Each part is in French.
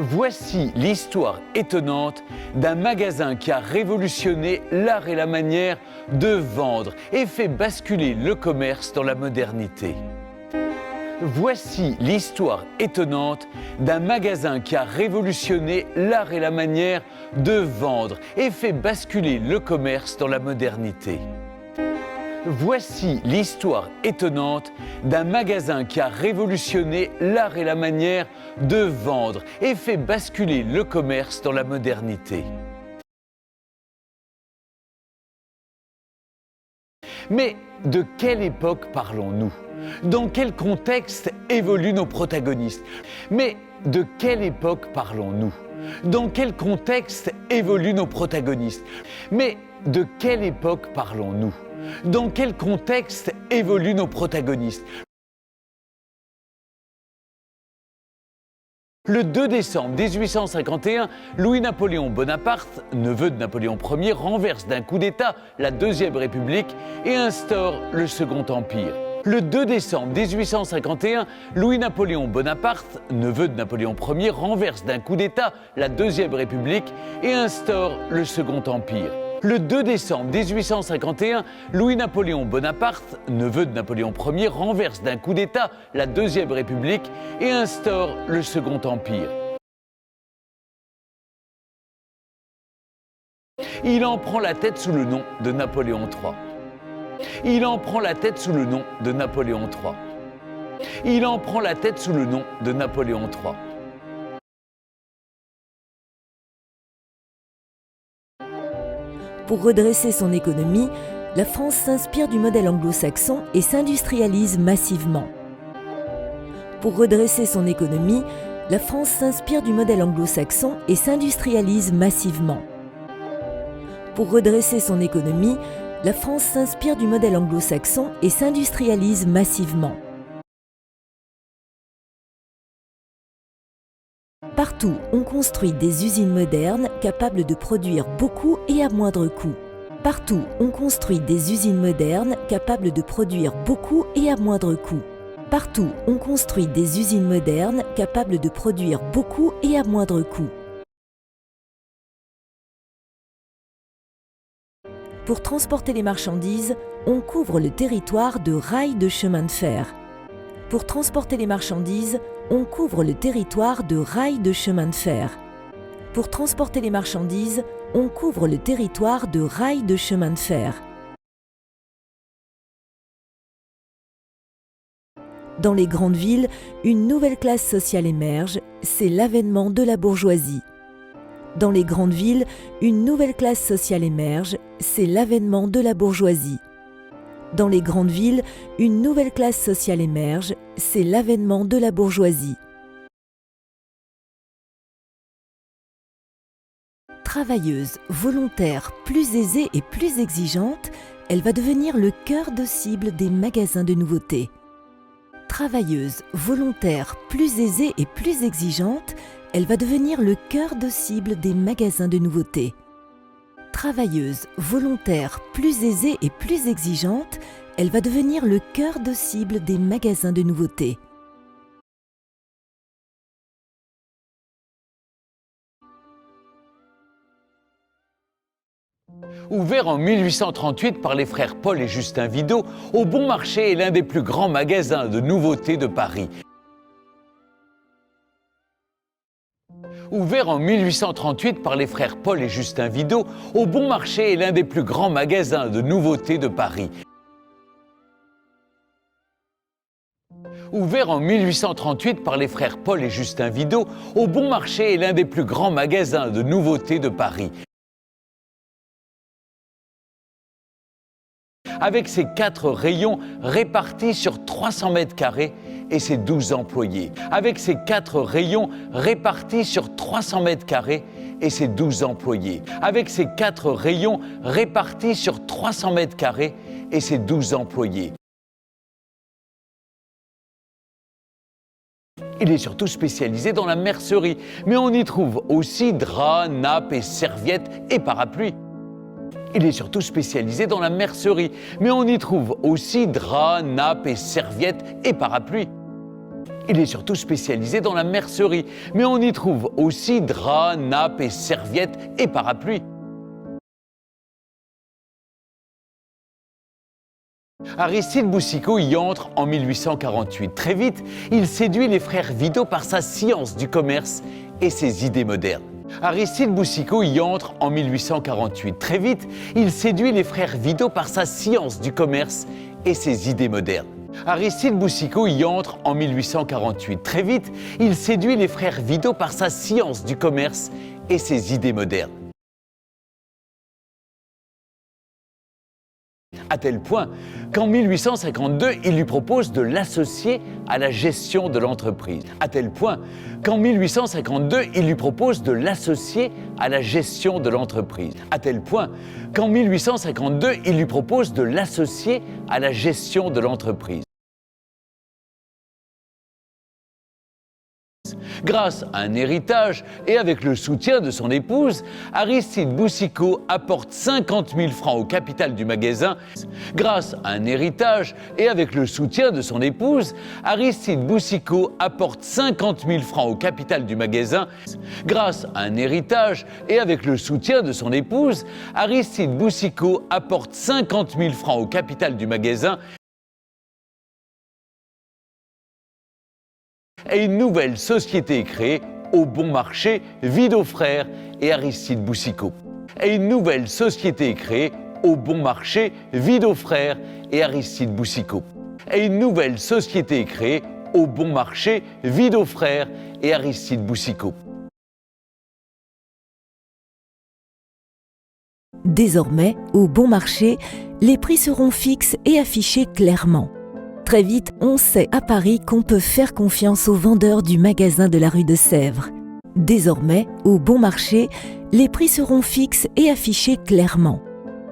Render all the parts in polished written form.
Voici l'histoire étonnante d'un magasin qui a révolutionné l'art et la manière de vendre et fait basculer le commerce dans la modernité. Voici l'histoire étonnante d'un magasin qui a révolutionné l'art et la manière de vendre et fait basculer le commerce dans la modernité. Voici l'histoire étonnante d'un magasin qui a révolutionné l'art et la manière de vendre et fait basculer le commerce dans la modernité. Mais de quelle époque parlons-nous ? Dans quel contexte évoluent nos protagonistes ? Mais de quelle époque parlons-nous ? Dans quel contexte évoluent nos protagonistes ? Mais de quelle époque parlons-nous ? Dans quel contexte évoluent nos protagonistes ? Le 2 décembre 1851, Louis-Napoléon Bonaparte, neveu de Napoléon Ier, renverse d'un coup d'État la Deuxième République et instaure le Second Empire. Le 2 décembre 1851, Louis-Napoléon Bonaparte, neveu de Napoléon Ier, renverse d'un coup d'État la Deuxième République et instaure le Second Empire. Le 2 décembre 1851, Louis-Napoléon Bonaparte, neveu de Napoléon Ier, renverse d'un coup d'État la Deuxième République et instaure le Second Empire. Il en prend la tête sous le nom de Napoléon III. Il en prend la tête sous le nom de Napoléon III. Il en prend la tête sous le nom de Napoléon III. Pour redresser son économie, la France s'inspire du modèle anglo-saxon et s'industrialise massivement. Pour redresser son économie, la France s'inspire du modèle anglo-saxon et s'industrialise massivement. Pour redresser son économie, la France s'inspire du modèle anglo-saxon et s'industrialise massivement. Partout, on construit des usines modernes capables de produire beaucoup et à moindre coût. Partout, on construit des usines modernes capables de produire beaucoup et à moindre coût. Partout, on construit des usines modernes capables de produire beaucoup et à moindre coût. Pour transporter les marchandises, on couvre le territoire de rails de chemin de fer. Pour transporter les marchandises, on couvre le territoire de rails de chemin de fer. Pour transporter les marchandises, on couvre le territoire de rails de chemin de fer. Dans les grandes villes, une nouvelle classe sociale émerge, c'est l'avènement de la bourgeoisie. Dans les grandes villes, une nouvelle classe sociale émerge, c'est l'avènement de la bourgeoisie. Dans les grandes villes, une nouvelle classe sociale émerge, c'est l'avènement de la bourgeoisie. Travailleuse, volontaire, plus aisée et plus exigeante, elle va devenir le cœur de cible des magasins de nouveautés. Travailleuse, volontaire, plus aisée et plus exigeante, elle va devenir le cœur de cible des magasins de nouveautés. Travailleuse, volontaire, plus aisée et plus exigeante, elle va devenir le cœur de cible des magasins de nouveautés. Ouvert en 1838 par les frères Paul et Justin Vidot, Au Bon Marché est l'un des plus grands magasins de nouveautés de Paris. Ouvert en 1838 par les frères Paul et Justin Vidot, Au Bon Marché est l'un des plus grands magasins de nouveautés de Paris. Ouvert en 1838 par les frères Paul et Justin Vidot, Au Bon Marché est l'un des plus grands magasins de nouveautés de Paris. Avec ses 4 rayons répartis sur 300 mètres carrés et ses 12 employés. Avec ses 4 rayons répartis sur 300 mètres carrés et ses 12 employés. Avec ses 4 rayons répartis sur 300 mètres carrés et ses 12 employés. Il est surtout spécialisé dans la mercerie, mais on y trouve aussi draps, nappes et serviettes et parapluies. Il est surtout spécialisé dans la mercerie, mais on y trouve aussi draps, nappes et serviettes et parapluies. Il est surtout spécialisé dans la mercerie, mais on y trouve aussi draps, nappes et serviettes et parapluies. Aristide Boucicaut y entre en 1848. Très vite, il séduit les frères Vidot par sa science du commerce et ses idées modernes. Aristide Boucicaut y entre en 1848. Très vite, il séduit les frères Vidot par sa science du commerce et ses idées modernes. Aristide Boucicaut y entre en 1848. Très vite, il séduit les frères Vidot par sa science du commerce et ses idées modernes. À tel point qu'en 1852, il lui propose de l'associer à la gestion de l'entreprise. À tel point qu'en 1852, il lui propose de l'associer à la gestion de l'entreprise. À tel point qu'en 1852, il lui propose de l'associer à la gestion de l'entreprise. Grâce à un héritage et avec le soutien de son épouse, Aristide Boucicaut apporte 50 000 francs au capital du magasin. Grâce à un héritage et avec le soutien de son épouse, Aristide Boucicaut apporte 50 000 francs au capital du magasin. Grâce à un héritage et avec le soutien de son épouse, Aristide Boucicaut apporte 50 000 francs au capital du magasin. Et une nouvelle société est créée au bon marché, Vidot Frères et Aristide Boucicaut. Et une nouvelle société est créée au bon marché, Vidot Frères et Aristide Boucicaut. Et une nouvelle société est créée au bon marché, Vidot Frères et Aristide Boucicaut. Désormais, au bon marché, les prix seront fixes et affichés clairement. Très vite, on sait à Paris qu'on peut faire confiance aux vendeurs du magasin de la rue de Sèvres. Désormais, au bon marché, les prix seront fixes et affichés clairement.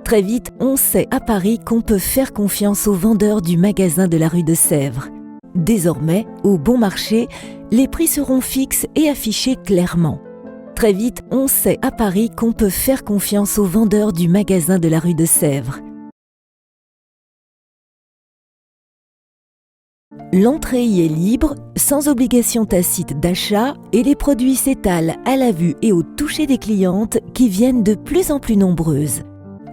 Très vite, on sait à Paris qu'on peut faire confiance aux vendeurs du magasin de la rue de Sèvres. Désormais, au bon marché, les prix seront fixes et affichés clairement. Très vite, on sait à Paris qu'on peut faire confiance aux vendeurs du magasin de la rue de Sèvres. L'entrée y est libre, sans obligation tacite d'achat, et les produits s'étalent à la vue et au toucher des clientes qui viennent de plus en plus nombreuses.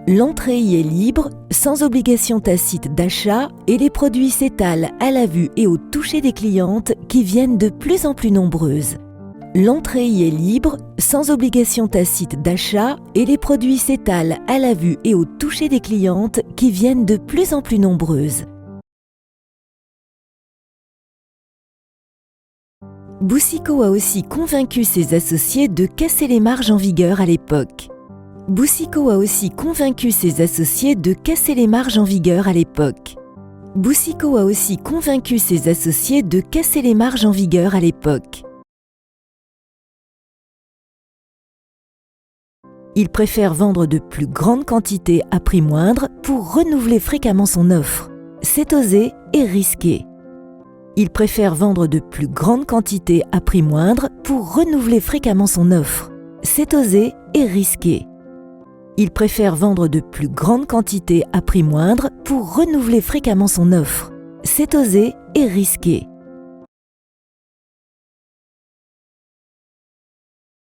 L'entrée y est libre, sans obligation tacite d'achat, et les produits s'étalent à la vue et au toucher des clientes qui viennent de plus en plus nombreuses. L'entrée y est libre, sans obligation tacite d'achat, et les produits s'étalent à la vue et au toucher des clientes qui viennent de plus en plus nombreuses. Boucicaut a aussi convaincu ses associés de casser les marges en vigueur à l'époque. Boucicaut a aussi convaincu ses associés de casser les marges en vigueur à l'époque. Boucicaut a aussi convaincu ses associés de casser les marges en vigueur à l'époque. Il préfère vendre de plus grandes quantités à prix moindre pour renouveler fréquemment son offre. C'est osé et risqué. Il préfère vendre de plus grandes quantités à prix moindre pour renouveler fréquemment son offre. C'est osé et risqué. Il préfère vendre de plus grandes quantités à prix moindre pour renouveler fréquemment son offre. C'est osé et risqué.